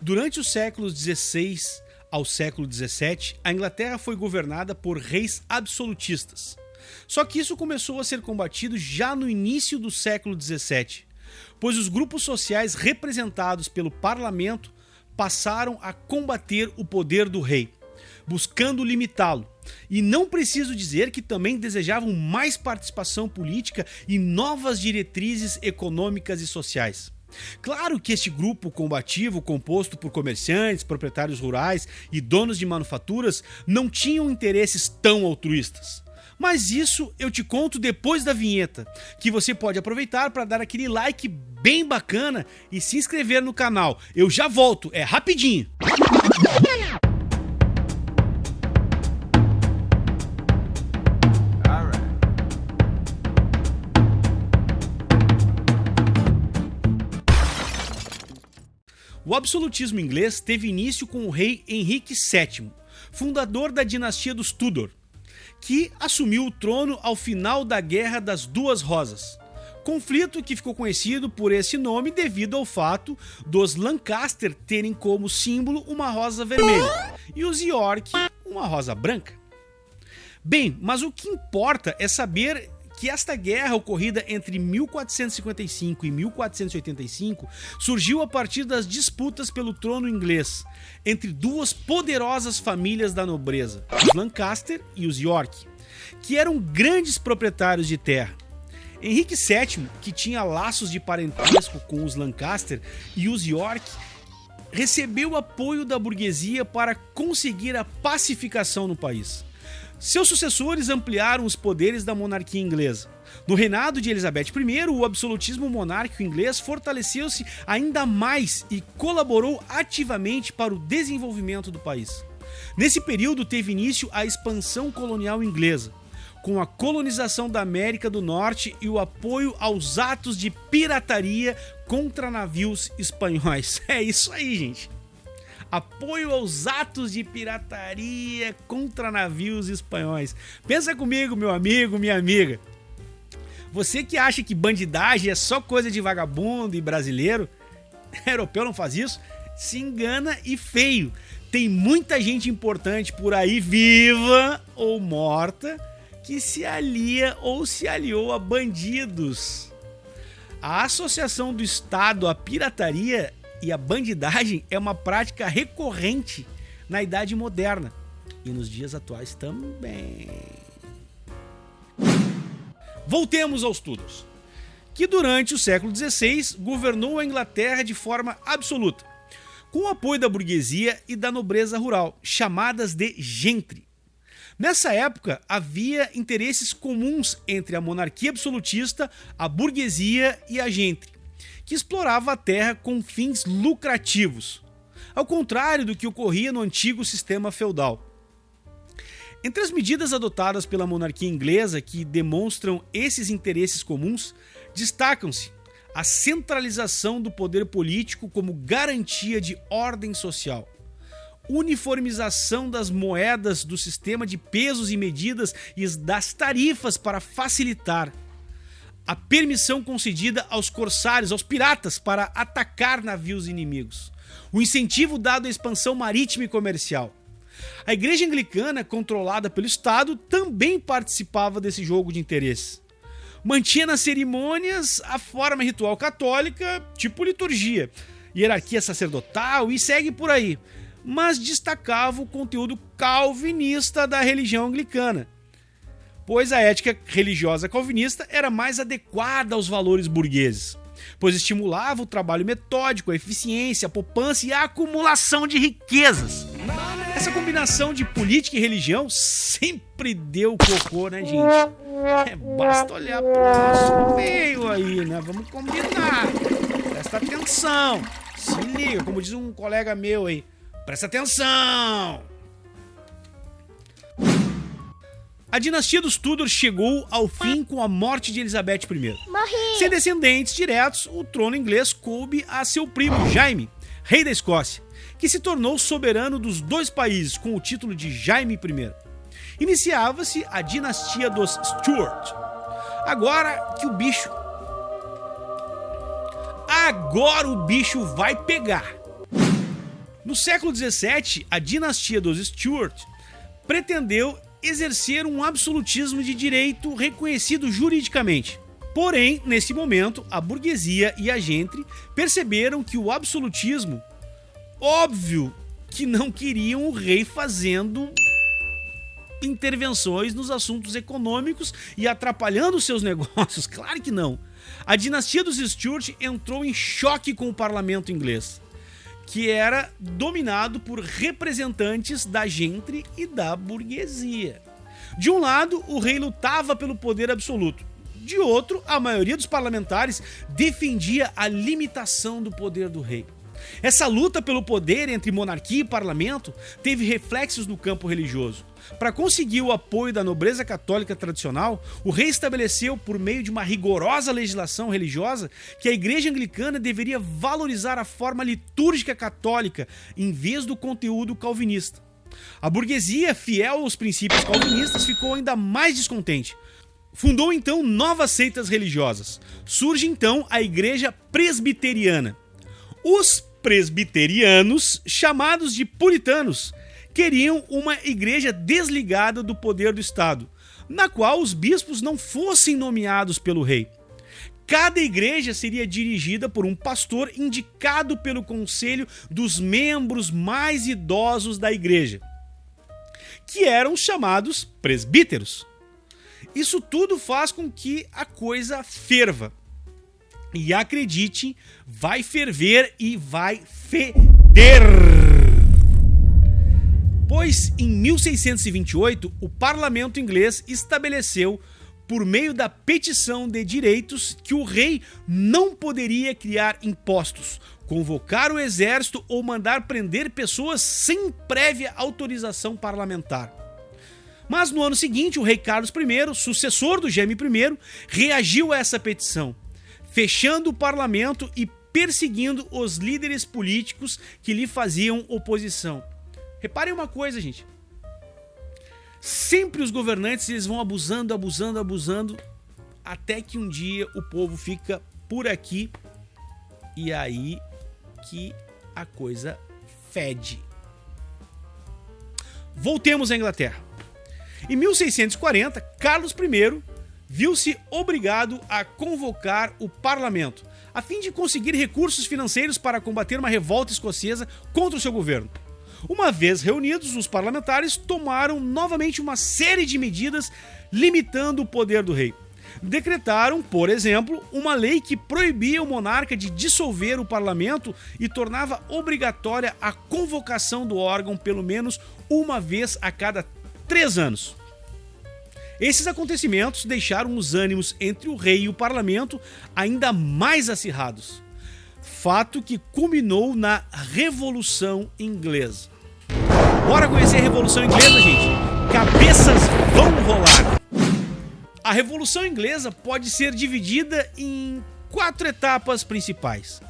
Durante os séculos XVI ao século XVII, a Inglaterra foi governada por reis absolutistas. Só que isso começou a ser combatido já no início do século XVII, pois os grupos sociais representados pelo parlamento passaram a combater o poder do rei, buscando limitá-lo. E não preciso dizer que também desejavam mais participação política e novas diretrizes econômicas e sociais. Claro que este grupo combativo, composto por comerciantes, proprietários rurais e donos de manufaturas, não tinham interesses tão altruístas. Mas isso eu te conto depois da vinheta, que você pode aproveitar para dar aquele like bem bacana e se inscrever no canal. Eu já volto, é rapidinho! O absolutismo inglês teve início com o rei Henrique VII, fundador da dinastia dos Tudor, que assumiu o trono ao final da Guerra das Duas Rosas, conflito que ficou conhecido por esse nome devido ao fato dos Lancaster terem como símbolo uma rosa vermelha e os York uma rosa branca. Bem, mas o que importa é saber que esta guerra ocorrida entre 1455 e 1485 surgiu a partir das disputas pelo trono inglês entre duas poderosas famílias da nobreza, os Lancaster e os York, que eram grandes proprietários de terra. Henrique VII, que tinha laços de parentesco com os Lancaster e os York, recebeu apoio da burguesia para conseguir a pacificação no país. Seus sucessores ampliaram os poderes da monarquia inglesa. No reinado de Elizabeth I, o absolutismo monárquico inglês fortaleceu-se ainda mais e colaborou ativamente para o desenvolvimento do país. Nesse período teve início a expansão colonial inglesa, com a colonização da América do Norte e o apoio aos atos de pirataria contra navios espanhóis. É isso aí, gente. Apoio aos atos de pirataria contra navios espanhóis. Pensa comigo, meu amigo, minha amiga. Você que acha que bandidagem é só coisa de vagabundo e brasileiro, europeu não faz isso, se engana e feio. Tem muita gente importante por aí, viva ou morta, que se alia ou se aliou a bandidos. A associação do Estado à pirataria e a bandidagem é uma prática recorrente na Idade Moderna e nos dias atuais também. Voltemos aos Tudors, que durante o século XVI governou a Inglaterra de forma absoluta, com o apoio da burguesia e da nobreza rural, chamadas de gentry. Nessa época, havia interesses comuns entre a monarquia absolutista, a burguesia e a gentry, que explorava a terra com fins lucrativos, ao contrário do que ocorria no antigo sistema feudal. Entre as medidas adotadas pela monarquia inglesa que demonstram esses interesses comuns, destacam-se a centralização do poder político como garantia de ordem social, uniformização das moedas do sistema de pesos e medidas e das tarifas para facilitar, a permissão concedida aos corsários, aos piratas, para atacar navios inimigos, o incentivo dado à expansão marítima e comercial. A Igreja Anglicana, controlada pelo Estado, também participava desse jogo de interesses. Mantinha nas cerimônias a forma ritual católica, tipo liturgia, hierarquia sacerdotal e segue por aí, mas destacava o conteúdo calvinista da religião anglicana, pois a ética religiosa calvinista era mais adequada aos valores burgueses, pois estimulava o trabalho metódico, a eficiência, a poupança e a acumulação de riquezas. Essa combinação de política e religião sempre deu cocô, né, gente? Basta olhar pro nosso meio aí, né? Vamos combinar. Presta atenção. Se liga, como diz um colega meu aí. Presta atenção. A dinastia dos Tudor chegou ao fim com a morte de Elizabeth I. Sem descendentes diretos, o trono inglês coube a seu primo Jaime, rei da Escócia, que se tornou soberano dos dois países com o título de Jaime I. Iniciava-se a dinastia dos Stuart. Agora o bicho vai pegar. No século XVII, a dinastia dos Stuart pretendeu exercer um absolutismo de direito reconhecido juridicamente. Porém, nesse momento, a burguesia e a gente perceberam que o absolutismo, óbvio que não queriam o rei fazendo intervenções nos assuntos econômicos e atrapalhando seus negócios, claro que não. A dinastia dos Stuart entrou em choque com o parlamento inglês, que era dominado por representantes da gente e da burguesia. De um lado, o rei lutava pelo poder absoluto. De outro, a maioria dos parlamentares defendia a limitação do poder do rei. Essa luta pelo poder entre monarquia e parlamento teve reflexos no campo religioso. Para conseguir o apoio da nobreza católica tradicional, o rei estabeleceu, por meio de uma rigorosa legislação religiosa, que a igreja anglicana deveria valorizar a forma litúrgica católica em vez do conteúdo calvinista. A burguesia, fiel aos princípios calvinistas, ficou ainda mais descontente. Fundou então novas seitas religiosas. Surge então a igreja presbiteriana. Os presbiterianos, chamados de puritanos, queriam uma igreja desligada do poder do Estado, na qual os bispos não fossem nomeados pelo rei. Cada igreja seria dirigida por um pastor indicado pelo conselho dos membros mais idosos da igreja, que eram chamados presbíteros. Isso tudo faz com que a coisa ferva. E acredite, vai ferver e vai feder. Pois em 1628, o parlamento inglês estabeleceu, por meio da petição de direitos, que o rei não poderia criar impostos, convocar o exército ou mandar prender pessoas sem prévia autorização parlamentar. Mas no ano seguinte, o rei Carlos I, sucessor do Jaime I, reagiu a essa petição, fechando o parlamento e perseguindo os líderes políticos que lhe faziam oposição. Reparem uma coisa, gente. Sempre os governantes eles vão abusando, até que um dia o povo fica por aqui e aí que a coisa fede. Voltemos à Inglaterra. Em 1640, Carlos I viu-se obrigado a convocar o parlamento, a fim de conseguir recursos financeiros para combater uma revolta escocesa contra o seu governo. Uma vez reunidos, os parlamentares tomaram novamente uma série de medidas limitando o poder do rei. Decretaram, por exemplo, uma lei que proibia o monarca de dissolver o parlamento e tornava obrigatória a convocação do órgão pelo menos uma vez a cada 3 anos. Esses acontecimentos deixaram os ânimos entre o rei e o parlamento ainda mais acirrados. Fato que culminou na Revolução Inglesa. Bora conhecer a Revolução Inglesa, gente? Cabeças vão rolar! A Revolução Inglesa pode ser dividida em 4 etapas principais.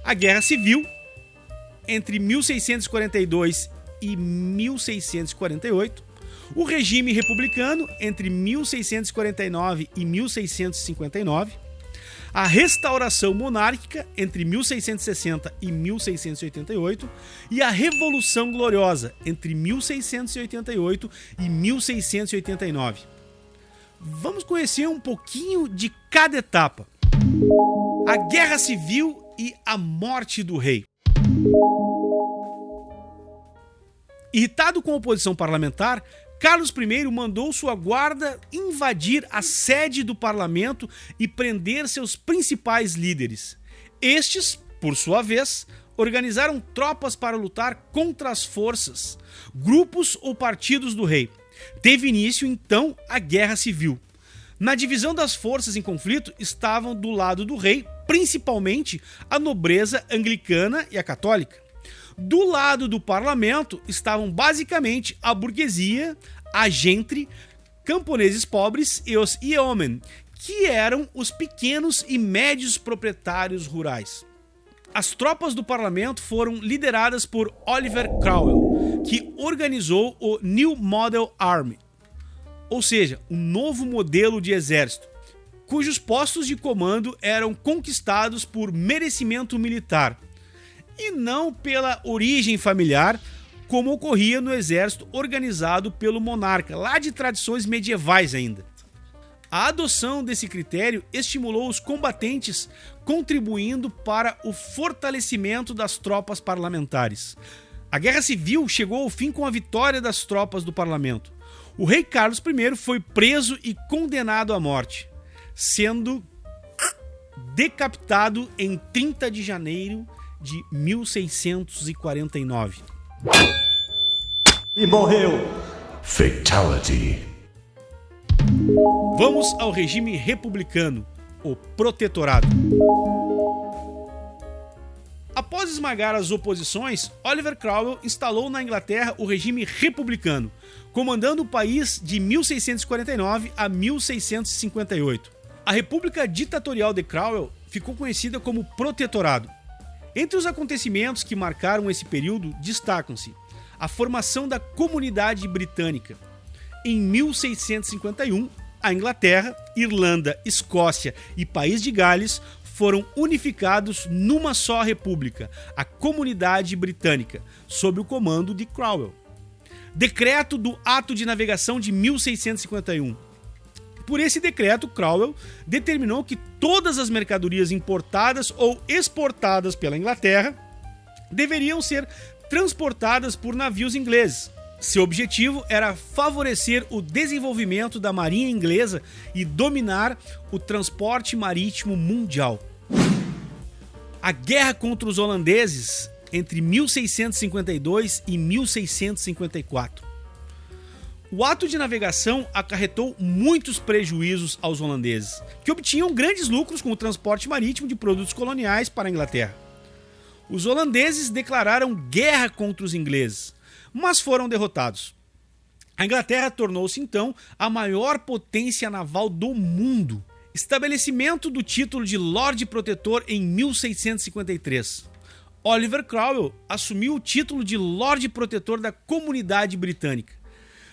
A Guerra Civil, entre 1642 e 1648, o regime republicano, entre 1649 e 1659, a restauração monárquica, entre 1660 e 1688, e a Revolução Gloriosa, entre 1688 e 1689. Vamos conhecer um pouquinho de cada etapa. A Guerra Civil e a morte do rei. Irritado com a oposição parlamentar, Carlos I mandou sua guarda invadir a sede do parlamento e prender seus principais líderes. Estes, por sua vez, organizaram tropas para lutar contra as forças, grupos ou partidos do rei. Teve início, então, a Guerra Civil. Na divisão das forças em conflito estavam do lado do rei, principalmente a nobreza anglicana e a católica. Do lado do parlamento estavam basicamente a burguesia, a gente, camponeses pobres e os yeomen, que eram os pequenos e médios proprietários rurais. As tropas do parlamento foram lideradas por Oliver Cromwell, que organizou o New Model Army, ou seja, um novo modelo de exército, cujos postos de comando eram conquistados por merecimento militar. e não pela origem familiar, como ocorria no exército organizado pelo monarca, lá de tradições medievais ainda. A adoção desse critério estimulou os combatentes, contribuindo para o fortalecimento das tropas parlamentares. A Guerra Civil chegou ao fim com a vitória das tropas do parlamento. O rei Carlos I foi preso e condenado à morte, sendo decapitado em 30 de janeiro de 1649. E morreu. Fatality. Vamos ao regime republicano, o protetorado. Após esmagar as oposições, Oliver Cromwell instalou na Inglaterra o regime republicano, comandando o país de 1649 a 1658. A República Ditatorial de Cromwell ficou conhecida como Protetorado. Entre os acontecimentos que marcaram esse período destacam-se a formação da Comunidade Britânica. Em 1651, a Inglaterra, Irlanda, Escócia e País de Gales foram unificados numa só república, a Comunidade Britânica, sob o comando de Cromwell. Decreto do Ato de Navegação de 1651. Por esse decreto, Cromwell determinou que todas as mercadorias importadas ou exportadas pela Inglaterra deveriam ser transportadas por navios ingleses. Seu objetivo era favorecer o desenvolvimento da marinha inglesa e dominar o transporte marítimo mundial. A guerra contra os holandeses entre 1652 e 1654. O ato de navegação acarretou muitos prejuízos aos holandeses, que obtinham grandes lucros com o transporte marítimo de produtos coloniais para a Inglaterra. Os holandeses declararam guerra contra os ingleses, mas foram derrotados. A Inglaterra tornou-se então a maior potência naval do mundo. Estabelecimento do título de Lorde Protetor em 1653. Oliver Cromwell assumiu o título de Lorde Protetor da Comunidade Britânica.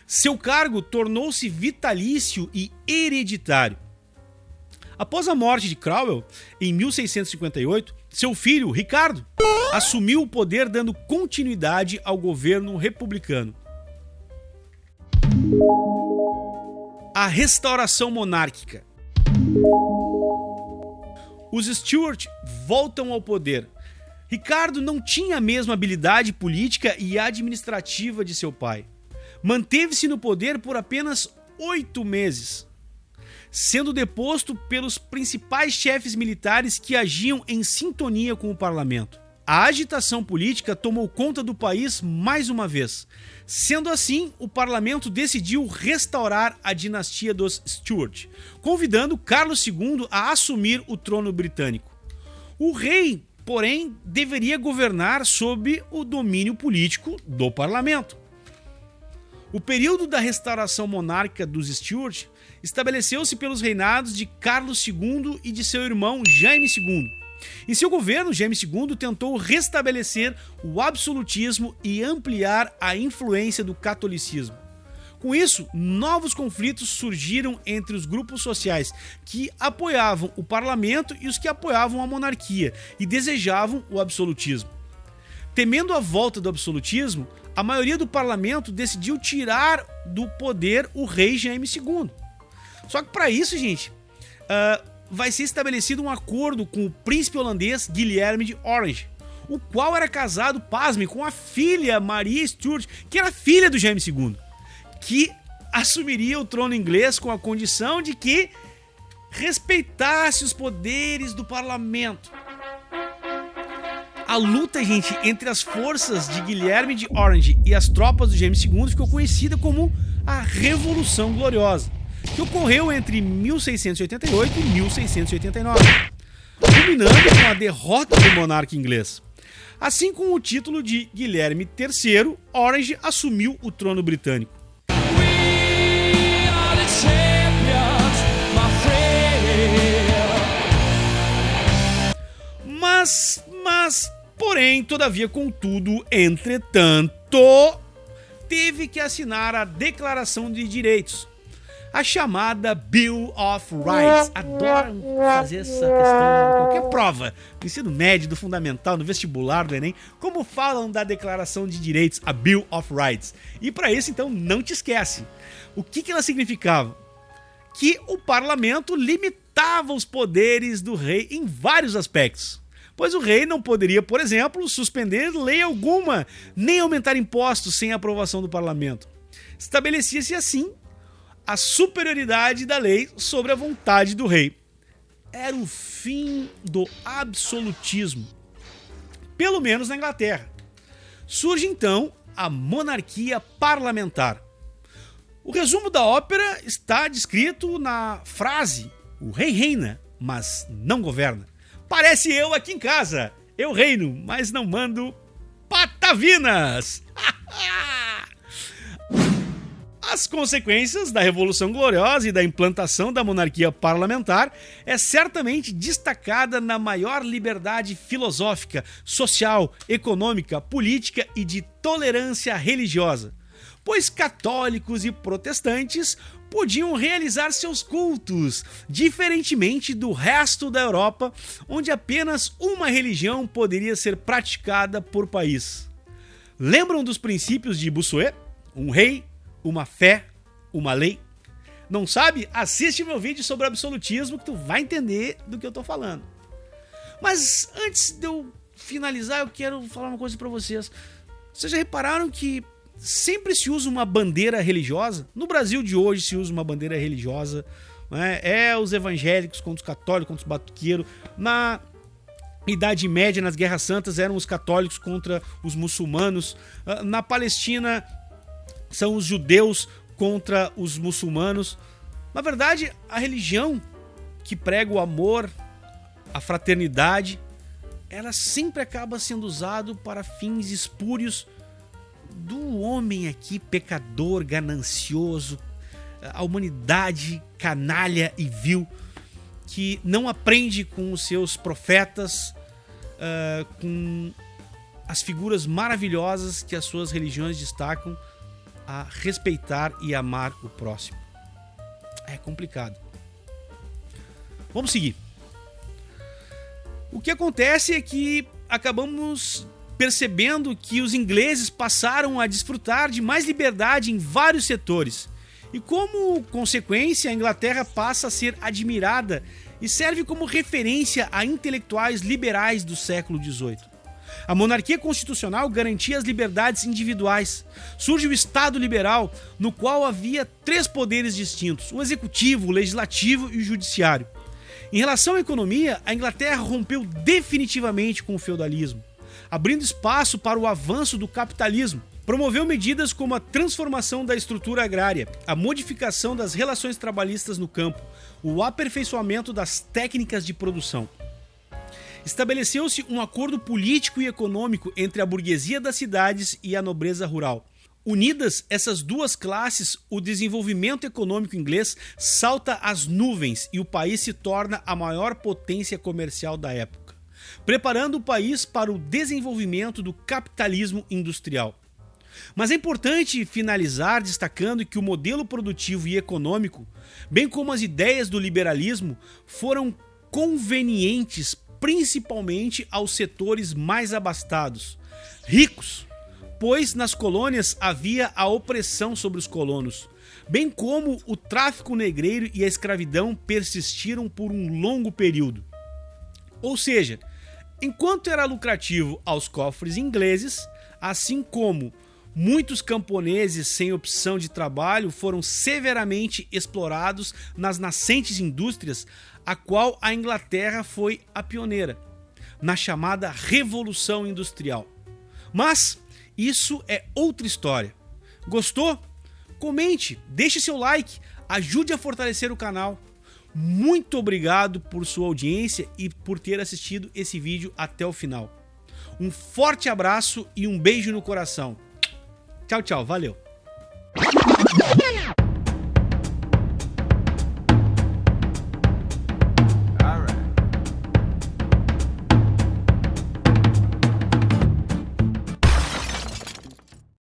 Seu cargo tornou-se vitalício e hereditário. Após a morte de Cromwell, em 1658, seu filho, Ricardo, assumiu o poder dando continuidade ao governo republicano. A restauração monárquica. Os Stuart voltam ao poder. Ricardo não tinha a mesma habilidade política e administrativa de seu pai. Manteve-se no poder por apenas 8 meses, sendo deposto pelos principais chefes militares que agiam em sintonia com o parlamento. A agitação política tomou conta do país mais uma vez. Sendo assim, o parlamento decidiu restaurar a dinastia dos Stuart, convidando Carlos II a assumir o trono britânico. O rei, porém, deveria governar sob o domínio político do parlamento. O período da restauração monárquica dos Stuart estabeleceu-se pelos reinados de Carlos II e de seu irmão Jaime II. Em seu governo, Jaime II tentou restabelecer o absolutismo e ampliar a influência do catolicismo. Com isso, novos conflitos surgiram entre os grupos sociais que apoiavam o parlamento e os que apoiavam a monarquia e desejavam o absolutismo. Temendo a volta do absolutismo, a maioria do parlamento decidiu tirar do poder o rei Jaime II. Só que para isso, gente, vai ser estabelecido um acordo com o príncipe holandês Guilherme de Orange, o qual era casado, pasme, com a filha Maria Stuart, que era filha do Jaime II, que assumiria o trono inglês com a condição de que respeitasse os poderes do parlamento. A luta, gente, entre as forças de Guilherme de Orange e as tropas do Jaime II ficou conhecida como a Revolução Gloriosa, que ocorreu entre 1688 e 1689, culminando com a derrota do monarca inglês. Assim, com o título de Guilherme III, Orange assumiu o trono britânico. Porém, todavia, contudo, entretanto, teve que assinar a Declaração de Direitos. a chamada Bill of Rights. Adoram fazer essa questão em qualquer prova, no ensino médio, do fundamental, no vestibular, do Enem, como falam da Declaração de Direitos, a Bill of Rights. E para isso, então, não te esquece. O que ela significava? Que o parlamento limitava os poderes do rei em vários aspectos. Pois o rei não poderia, por exemplo, suspender lei alguma, nem aumentar impostos sem aprovação do parlamento. Estabelecia-se assim a superioridade da lei sobre a vontade do rei. Era o fim do absolutismo, pelo menos na Inglaterra. Surge então a monarquia parlamentar. O resumo da ópera está descrito na frase: o rei reina, mas não governa. Parece eu aqui em casa. Eu reino, mas não mando patavinas. As consequências da Revolução Gloriosa e da implantação da monarquia parlamentar é certamente destacada na maior liberdade filosófica, social, econômica, política e de tolerância religiosa, pois católicos e protestantes podiam realizar seus cultos, diferentemente do resto da Europa, onde apenas uma religião poderia ser praticada por país. Lembram dos princípios de Bossuet? Um rei, uma fé, uma lei. Não sabe? Assiste meu vídeo sobre absolutismo que tu vai entender do que eu tô falando. Mas antes de eu finalizar, eu quero falar uma coisa pra vocês. Vocês já repararam que sempre se usa uma bandeira religiosa? No Brasil de hoje se usa uma bandeira religiosa, né? É os evangélicos contra os católicos, contra os batuqueiros. Na Idade Média, nas Guerras Santas, eram os católicos contra os muçulmanos. Na Palestina, são os judeus contra os muçulmanos. Na verdade, a religião que prega o amor, a fraternidade, ela sempre acaba sendo usada para fins espúrios do homem aqui, pecador, ganancioso, a humanidade canalha e vil, que não aprende com os seus profetas, com as figuras maravilhosas que as suas religiões destacam, a respeitar e amar o próximo. É complicado. Vamos seguir. O que acontece é que acabamos percebendo que os ingleses passaram a desfrutar de mais liberdade em vários setores. E como consequência, a Inglaterra passa a ser admirada e serve como referência a intelectuais liberais do século XVIII. A monarquia constitucional garantia as liberdades individuais. Surge o Estado liberal, no qual havia 3 poderes distintos: o executivo, o legislativo e o judiciário. Em relação à economia, a Inglaterra rompeu definitivamente com o feudalismo, abrindo espaço para o avanço do capitalismo. Promoveu medidas como a transformação da estrutura agrária, a modificação das relações trabalhistas no campo, o aperfeiçoamento das técnicas de produção. Estabeleceu-se um acordo político e econômico entre a burguesia das cidades e a nobreza rural. Unidas essas duas classes, o desenvolvimento econômico inglês salta às nuvens e o país se torna a maior potência comercial da época, preparando o país para o desenvolvimento do capitalismo industrial. Mas é importante finalizar destacando que o modelo produtivo e econômico, bem como as ideias do liberalismo, foram convenientes principalmente aos setores mais abastados, ricos, pois nas colônias havia a opressão sobre os colonos, bem como o tráfico negreiro e a escravidão persistiram por um longo período. Ou seja, enquanto era lucrativo aos cofres ingleses, assim como muitos camponeses sem opção de trabalho foram severamente explorados nas nascentes indústrias, a qual a Inglaterra foi a pioneira, na chamada Revolução Industrial. Mas isso é outra história. Gostou? Comente, deixe seu like, ajude a fortalecer o canal. Muito obrigado por sua audiência e por ter assistido esse vídeo até o final. Um forte abraço e um beijo no coração. Tchau, tchau, valeu!